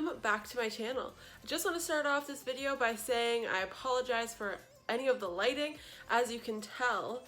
welcome back to my channel. I just want to start off this video by saying I apologize for any of the lighting. As you can tell,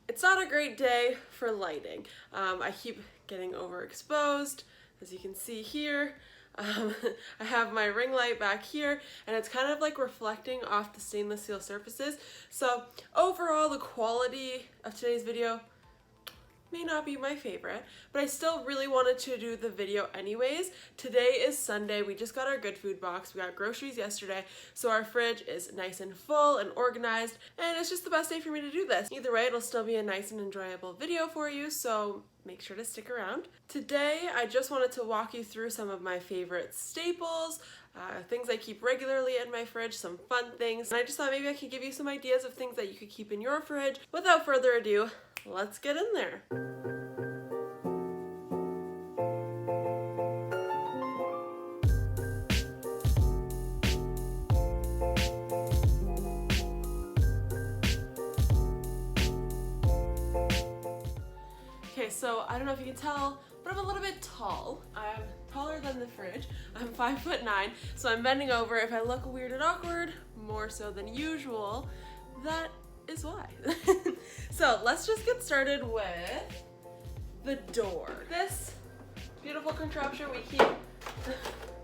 it's not a great day for lighting. I keep getting overexposed, as you can see here. I have my ring light back here and it's kind of like reflecting off the stainless steel surfaces. So overall, the quality of today's video may not be my favorite, but I still really wanted to do the video anyways. Today is Sunday. We just got our good food box. We got groceries yesterday, so our fridge is nice and full and organized, and it's just the best day for me to do this. Either way, it'll still be a nice and enjoyable video for you, so make sure to stick around. Today, I just wanted to walk you through some of my favorite staples, things I keep regularly in my fridge, some fun things, and I just thought maybe I could give you some ideas of things that you could keep in your fridge. Without further ado, let's get in there. Okay, so I don't know if you can tell, but I'm a little bit tall. I'm taller than the fridge. I'm 5'9", so I'm bending over. If I look weird and awkward, more so than usual, that is why. So let's just get started with the door. This beautiful contraption we keep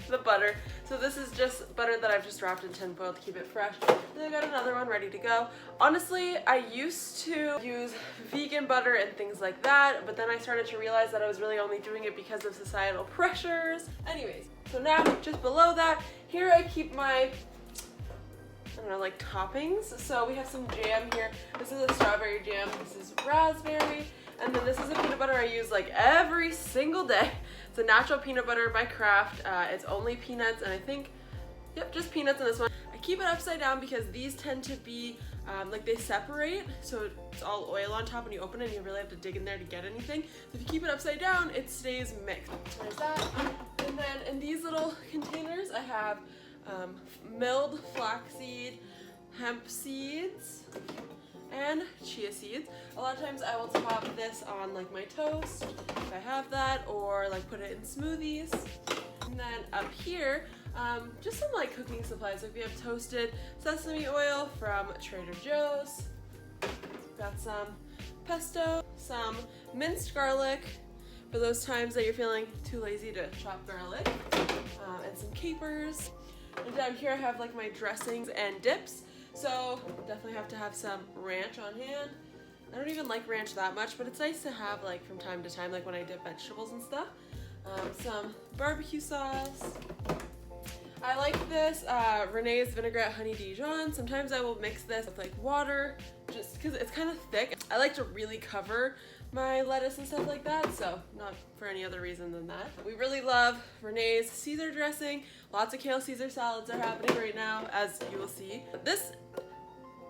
the butter. So this is just butter that I've just wrapped in tin foil to keep it fresh. And I got another one ready to go. Honestly, I used to use vegan butter and things like that, but then I started to realize that I was really only doing it because of societal pressures. Anyways, so now just below that, here I keep my, I don't know, like toppings. So we have some jam here. This is a strawberry jam, this is raspberry, and then this is a peanut butter I use like every single day. It's a natural peanut butter by Kraft. It's only peanuts, and I think, yep, just peanuts in this one. I keep it upside down because these tend to be, like they separate, so it's all oil on top when you open it and you really have to dig in there to get anything. So if you keep it upside down, it stays mixed. So there's that. And then in these little containers, I have milled flaxseed, hemp seeds, and chia seeds. A lot of times I will top this on like my toast if I have that, or like put it in smoothies. And then up here, just some like cooking supplies. Like we have toasted sesame oil from Trader Joe's. Got some pesto, some minced garlic for those times that you're feeling too lazy to chop garlic, and some capers. And down here I have like my dressings and dips. So definitely have to have some ranch on hand. I don't even like ranch that much, but it's nice to have like from time to time, like when I dip vegetables and stuff. Some barbecue sauce. I like this Renee's vinaigrette honey Dijon. Sometimes I will mix this with like water just because it's kind of thick. I like to really cover my lettuce and stuff like that, so not for any other reason than that. We really love Renee's Caesar dressing. Lots of kale Caesar salads are happening right now, as you will see. This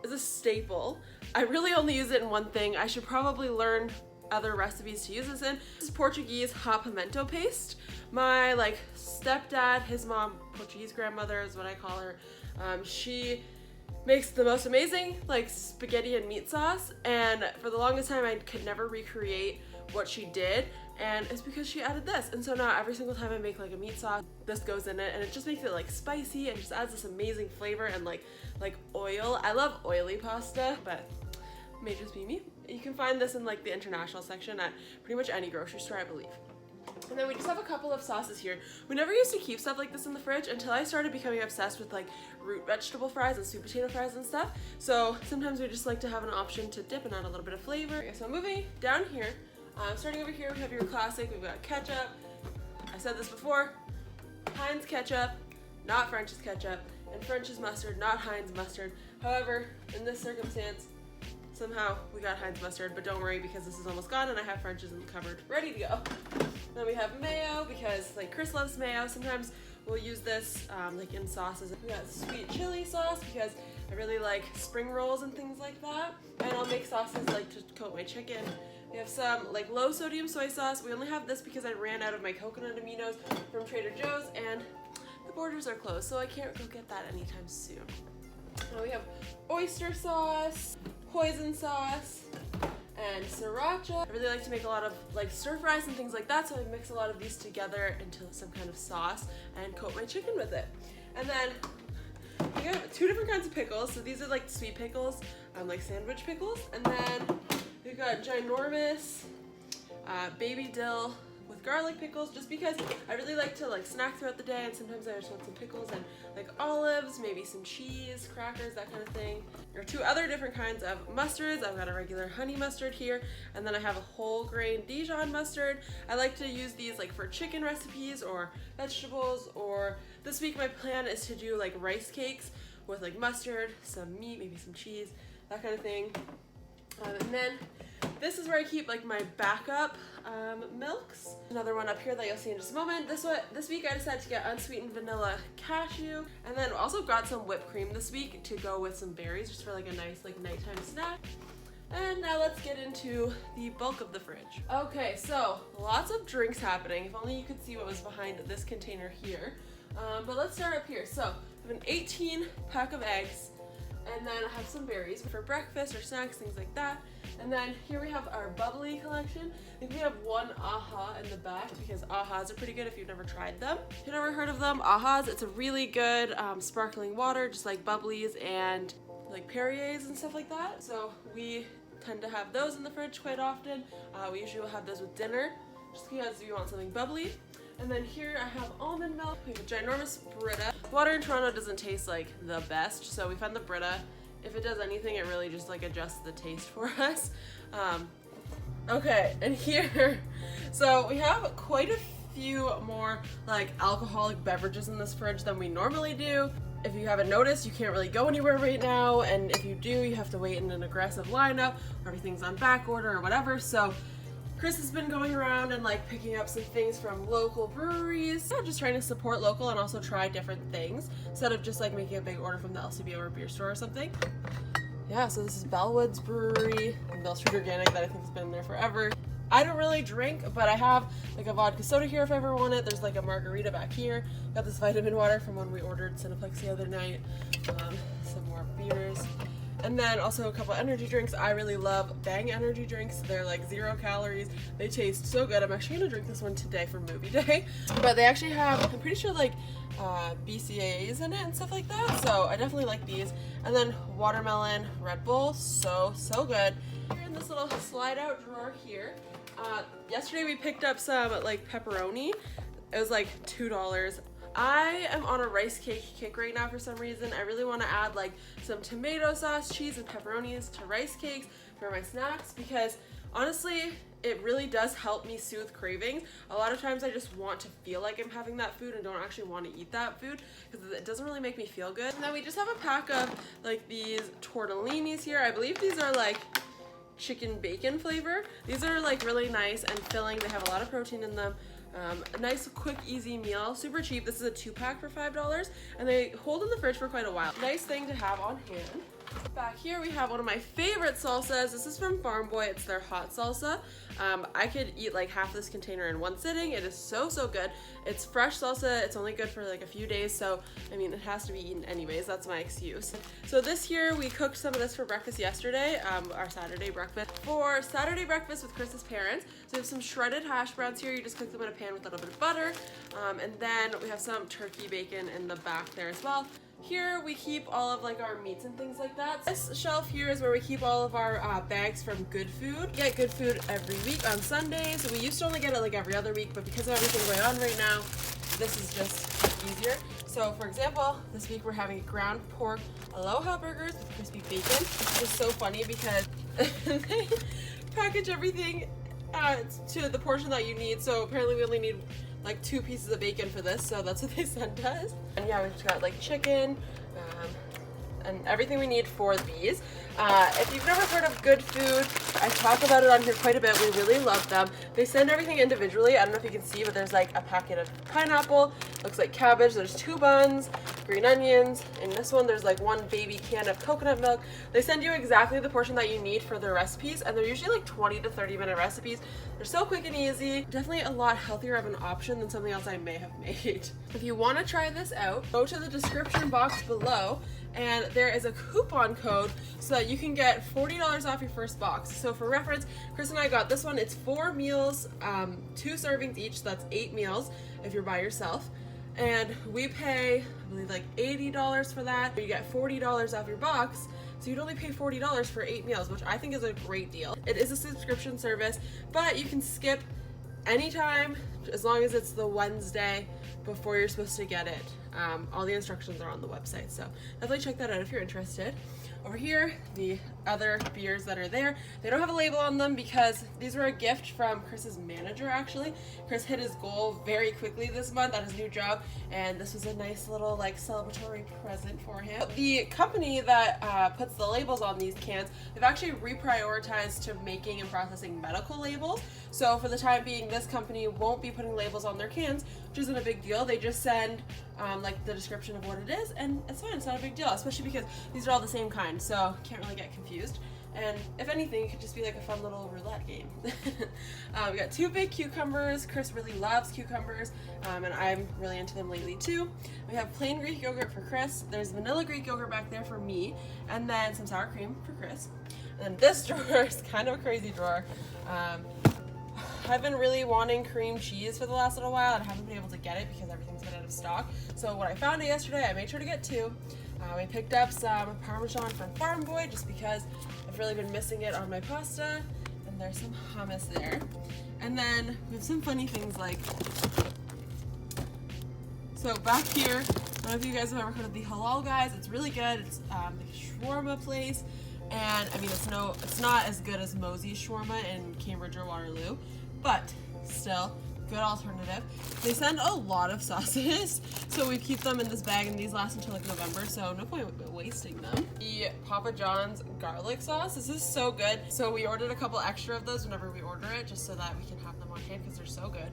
is a staple. I really only use it in one thing. I should probably learn other recipes to use this in. This is Portuguese hot pimento paste. My like stepdad, his mom, Portuguese grandmother is what I call her, she makes the most amazing like spaghetti and meat sauce, and for the longest time I could never recreate what she did, and it's because she added this. And so now every single time I make like a meat sauce, this goes in it, and it just makes it like spicy and just adds this amazing flavor and like oil. I love oily pasta, but it may just be me. You can find this in like the international section at pretty much any grocery store, I believe. And then we just have a couple of sauces here. We never used to keep stuff like this in the fridge until I started becoming obsessed with like root vegetable fries and sweet potato fries and stuff. So sometimes we just like to have an option to dip and add a little bit of flavor. Okay, so moving down here, starting over here, we have your classic. We've got ketchup. I said this before, Heinz ketchup, not French's ketchup, and French's mustard, not Heinz mustard. However, in this circumstance, somehow we got Heinz mustard, but don't worry because this is almost gone and I have French's in the cupboard ready to go. Then we have mayo because like Chris loves mayo. Sometimes we'll use this like in sauces. We got sweet chili sauce because I really like spring rolls and things like that. And I'll make sauces like to coat my chicken. We have some like low sodium soy sauce. We only have this because I ran out of my coconut aminos from Trader Joe's and the borders are closed, so I can't go get that anytime soon. And we have oyster sauce, hoisin sauce, and sriracha. I really like to make a lot of like stir fries and things like that, so I mix a lot of these together into some kind of sauce and coat my chicken with it. And then we have 2 different kinds of pickles. So these are like sweet pickles, like sandwich pickles. And then we've got ginormous baby dill with garlic pickles, just because I really like to like snack throughout the day, and sometimes I just want some pickles and like olives, maybe some cheese, crackers, that kind of thing. There are 2 other different kinds of mustards. I've got a regular honey mustard here, and then I have a whole grain Dijon mustard. I like to use these like for chicken recipes or vegetables, or this week my plan is to do like rice cakes with like mustard, some meat, maybe some cheese, that kind of thing. And then this is where I keep like my backup milks. Another one up here that you'll see in just a moment. This week I decided to get unsweetened vanilla cashew, and then also got some whipped cream this week to go with some berries, just for like a nice like nighttime snack. And now let's get into the bulk of the fridge. Okay, so lots of drinks happening. If only you could see what was behind this container here. But let's start up here. So I have an 18 pack of eggs, and then I have some berries for breakfast or snacks, things like that. And then here we have our bubbly collection. I think we have 1 AHA in the back, because AHAs are pretty good if you've never tried them. If you've never heard of them, AHAs, it's a really good sparkling water, just like bubblies and like Perrier's and stuff like that. So we tend to have those in the fridge quite often. We usually will have those with dinner, just because we want something bubbly. And then here I have almond milk. We have a ginormous Brita. Water in Toronto doesn't taste like the best, so we found the Brita. If it does anything, it really just like adjusts the taste for us. Okay, and here, so we have quite a few more like alcoholic beverages in this fridge than we normally do. If you haven't noticed, you can't really go anywhere right now, and if you do, you have to wait in an aggressive lineup, or everything's on back order or whatever. So Chris has been going around and like picking up some things from local breweries. Yeah, just trying to support local and also try different things instead of just like making a big order from the LCBO or beer store or something. Yeah, so this is Bellwood's Brewery in Bell Street Organic that I think has been there forever. I don't really drink, but I have like a vodka soda here if I ever want it. There's like a margarita back here. Got this vitamin water from when we ordered Cineplex the other night. Some more beers. And then also a couple energy drinks. I really love Bang energy drinks. They're like 0 calories. They taste so good. I'm actually gonna drink this one today for movie day. But they actually have, I'm pretty sure like BCAAs in it and stuff like that. So I definitely like these. And then watermelon Red Bull, so good. Here in this little slide out drawer here. Yesterday we picked up some like pepperoni. It was like $2. I am on a rice cake kick right now for some reason. I really want to add like some tomato sauce, cheese, and pepperonis to rice cakes for my snacks, because honestly, it really does help me soothe cravings. A lot of times I just want to feel like I'm having that food and don't actually want to eat that food, because it doesn't really make me feel good. And then we just have a pack of like these tortellinis here. I believe these are like chicken bacon flavor. These are like really nice and filling. They have a lot of protein in them. A nice, quick, easy meal, super cheap. This is a 2-pack for $5, and they hold in the fridge for quite a while. Nice thing to have on hand. Back here we have one of my favorite salsas. This is from Farm Boy. It's their hot salsa. I could eat like half this container in one sitting. It is so good. It's fresh salsa. It's only good for like a few days, so I mean it has to be eaten anyways. That's my excuse. So this year we cooked some of this for breakfast yesterday, our Saturday breakfast. For Saturday breakfast with Chris's parents, so we have some shredded hash browns here. You just cook them in a pan with a little bit of butter, and then we have some turkey bacon in the back there as well. Here we keep all of like our meats and things like that. This shelf here is where we keep all of our bags from Good Food. We get Good Food every week on Sundays. We used to only get it like every other week, but because of everything going on right now, this is just easier. So for example, this week we're having ground pork aloha burgers with crispy bacon. It's so funny because they package everything to the portion that you need. So apparently we only need like 2 pieces of bacon for this, so that's what they sent us. And yeah, we've just got like chicken and everything we need for these. If you've never heard of Good Food, I talk about it on here quite a bit. We really love them. They send everything individually. I don't know if you can see, but there's like a packet of pineapple, looks like cabbage. There's 2 buns, green onions. In this one, there's like 1 baby can of coconut milk. They send you exactly the portion that you need for their recipes, and they're usually like 20 to 30 minute recipes. They're so quick and easy. Definitely a lot healthier of an option than something else I may have made. If you want to try this out, go to the description box below, and there is a coupon code so that you can get $40 off your first box. So for reference, Chris and I got this one. It's 4 meals, 2 servings each, so that's 8 meals if you're by yourself. And we pay, I believe, like $80 for that. You get $40 off your box, so you'd only pay $40 for 8 meals, which I think is a great deal. It is a subscription service, but you can skip anytime as long as it's the Wednesday before you're supposed to get it. All the instructions are on the website, so definitely check that out if you're interested. Over here, the other beers that are there, they don't have a label on them because these were a gift from Chris's manager, actually. Chris hit his goal very quickly this month at his new job, and this was a nice little like celebratory present for him. The company that puts the labels on these cans, they've actually reprioritized to making and processing medical labels. So for the time being, this company won't be putting labels on their cans, which isn't a big deal. They just send like the description of what it is, and it's fine, it's not a big deal, especially because these are all the same kind, so can't really get confused. And if anything, it could just be like a fun little roulette game. We got 2 big cucumbers. Chris really loves cucumbers, and I'm really into them lately too. We have plain Greek yogurt for Chris. There's vanilla Greek yogurt back there for me, and then some sour cream for Chris. And this drawer is kind of a crazy drawer. I've been really wanting cream cheese for the last little while, and I haven't been able to get it because everything's been out of stock. So when I found it yesterday, I made sure to get 2. We picked up some Parmesan from Farm Boy just because I've really been missing it on my pasta, and there's some hummus there. And then we have some funny things like, so back here, I don't know if you guys have ever heard of the Halal Guys. It's really good. It's a shawarma place, and I mean it's not as good as Mosey's shawarma in Cambridge or Waterloo, but still good alternative. They send a lot of sauces, so we keep them in this bag, and these last until like November, so no point wasting them. The Papa John's garlic sauce, this is so good. So we ordered a couple extra of those whenever we order it, just so that we can have them on hand because they're so good.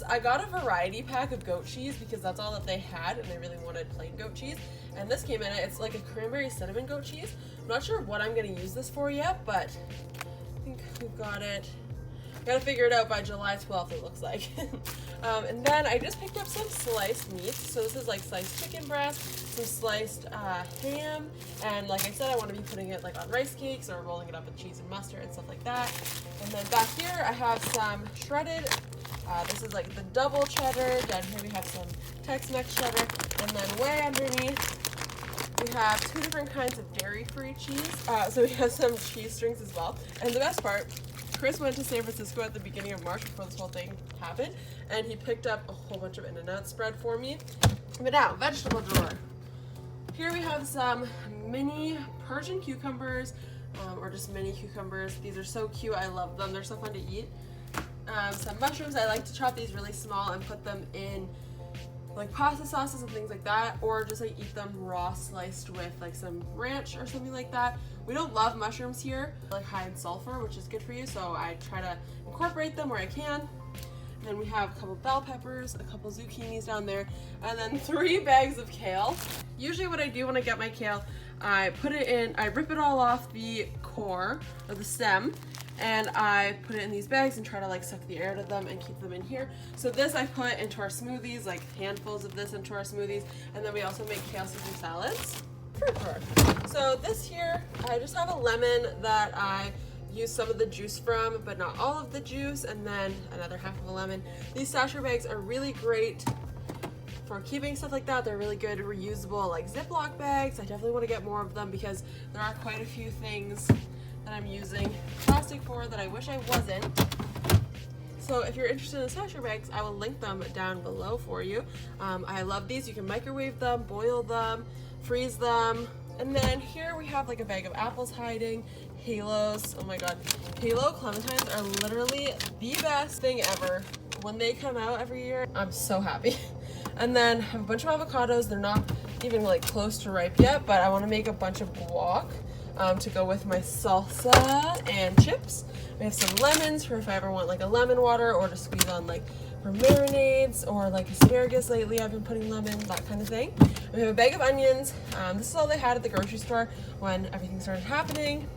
I got a variety pack of goat cheese because that's all that they had, and they really wanted plain goat cheese. And this came in it. It's like a cranberry cinnamon goat cheese. I'm not sure what I'm gonna use this for yet, but I think we've got it. Gotta figure it out by July 12th, it looks like. And then I just picked up some sliced meats. So this is like sliced chicken breast, some sliced ham, and like I said, I want to be putting it like on rice cakes or rolling it up with cheese and mustard and stuff like that. And then back here I have some shredded, this is like the double cheddar. Down here we have some Tex-Mex cheddar, and then way underneath we have 2 different kinds of dairy-free cheese. So we have some cheese strings as well. And the best part, Chris went to San Francisco at the beginning of March before this whole thing happened, and he picked up a whole bunch of In-N-Out spread for me. But now, vegetable drawer. Here we have some mini Persian cucumbers, or just mini cucumbers. These are so cute, I love them, they're so fun to eat. Some mushrooms, I like to chop these really small and put them in like pasta sauces and things like that, or just like eat them raw sliced with like some ranch or something like that. We don't love mushrooms here, like high in sulfur, which is good for you, so I try to incorporate them where I can. And then we have a couple bell peppers, a couple zucchinis down there, and then 3 bags of kale. Usually what I do when I get my kale, I put it in, I rip it all off the core or the stem, and I put it in these bags and try to like suck the air out of them and keep them in here. So this I put into our smoothies, like handfuls of this into our smoothies, and then we also make kale Caesar salads. Fruit drawer. So this here, I just have a lemon that I use some of the juice from, but not all of the juice, and then another half of a lemon. These sachet bags are really great for keeping stuff like that. They're really good reusable like Ziploc bags. I definitely want to get more of them because there are quite a few things that I'm using plastic for that I wish I wasn't. So if you're interested in sachet bags, I will link them down below for you. I love these. You can microwave them, boil them, freeze them. And then here we have like a bag of apples hiding, halos. Oh my god, halo clementines are literally the best thing ever. When they come out every year, I'm so happy. And then I have a bunch of avocados. They're not even like close to ripe yet, but I want to make a bunch of guac to go with my salsa and chips. We have some lemons for if I ever want like a lemon water or to squeeze on like for marinades or like asparagus lately. I've been putting lemon, that kind of thing. We have a bag of onions. This is all they had at the grocery store when everything started happening.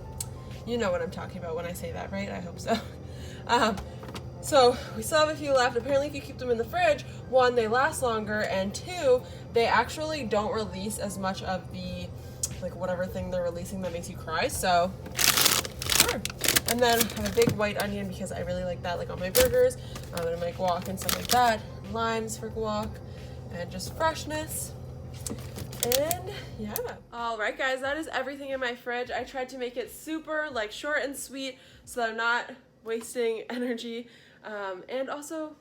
You know what I'm talking about when I say that, right? I hope so. So we still have a few left. Apparently if you keep them in the fridge, one, they last longer, and two, they actually don't release as much of the, like whatever thing they're releasing that makes you cry, so sure. And then I have a big white onion because I really like that, like on my burgers, and my guac and stuff like that. Limes for guac, and just freshness. And yeah. All right, guys, that is everything in my fridge. I tried to make it super like short and sweet so that I'm not wasting energy, and also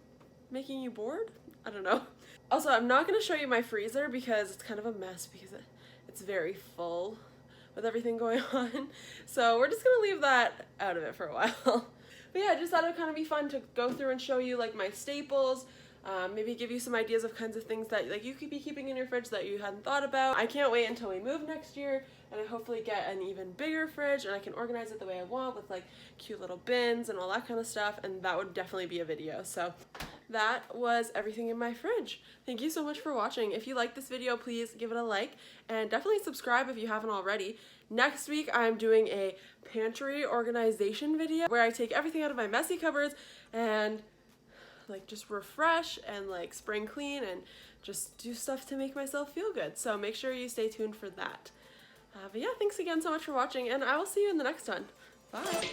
making you bored. I don't know. Also, I'm not going to show you my freezer because it's kind of a mess because it's very full with everything going on. So we're just going to leave that out of it for a while. But yeah, I just thought it would kind of be fun to go through and show you like my staples, maybe give you some ideas of kinds of things that like you could be keeping in your fridge that you hadn't thought about. I can't wait until we move next year and I hopefully get an even bigger fridge and I can organize it the way I want with like cute little bins and all that kind of stuff, and that would definitely be a video. So that was everything in my fridge. Thank you so much for watching. If you like this video, please give it a like and definitely subscribe if you haven't already. Next week, I'm doing a pantry organization video where I take everything out of my messy cupboards and like just refresh and like spring clean and just do stuff to make myself feel good. So make sure you stay tuned for that. But yeah, thanks again so much for watching, and I will see you in the next one. Bye.